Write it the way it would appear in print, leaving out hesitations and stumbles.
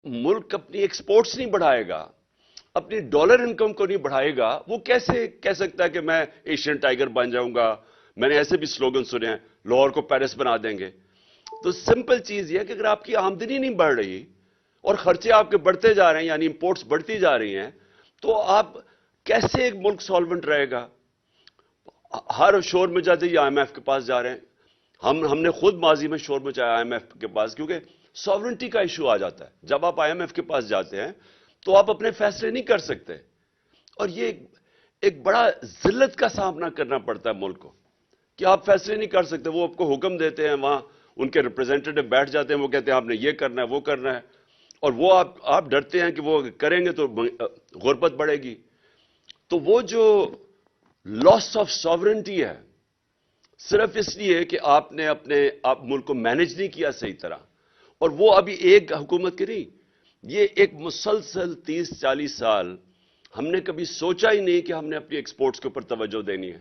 ملک اپنی ایکسپورٹس نہیں بڑھائے گا، اپنی ڈالر انکم کو نہیں بڑھائے گا، وہ کیسے کہہ سکتا ہے کہ میں ایشین ٹائگر بن جاؤں گا؟ میں نے ایسے بھی سلوگن سنے ہیں، لاہور کو پیرس بنا دیں گے۔ تو سمپل چیز یہ ہے کہ اگر آپ کی آمدنی نہیں بڑھ رہی اور خرچے آپ کے بڑھتے جا رہے ہیں، یعنی امپورٹس بڑھتی جا رہی ہیں، تو آپ کیسے ایک ملک سالونٹ رہے گا؟ ہر شور میں جاتے یہ آئی ایم ایف کے پاس جا رہے ہیں۔ ہم نے خود ماضی میں شور مچایا آئی ایم ایف کے پاس، کیونکہ ساورنٹی کا ایشو آ جاتا ہے۔ جب آپ آئی ایم ایف کے پاس جاتے ہیں تو آپ اپنے فیصلے نہیں کر سکتے، اور یہ ایک بڑا ذلت کا سامنا کرنا پڑتا ہے ملک کو کہ آپ فیصلے نہیں کر سکتے۔ وہ آپ کو حکم دیتے ہیں، وہاں ان کے ریپرزینٹیٹو بیٹھ جاتے ہیں، وہ کہتے ہیں آپ نے یہ کرنا ہے وہ کرنا ہے، اور وہ آپ ڈرتے ہیں کہ وہ کریں گے تو غربت بڑھے گی۔ تو وہ جو لاس آف ساورنٹی ہے، صرف اس لیے کہ آپ نے آپ ملک کو مینج نہیں کیا صحیح طرح، اور وہ ابھی ایک حکومت کی نہیں، یہ ایک مسلسل 30-40 سال ہم نے کبھی سوچا ہی نہیں کہ ہم نے اپنی ایکسپورٹس کے اوپر توجہ دینی ہے۔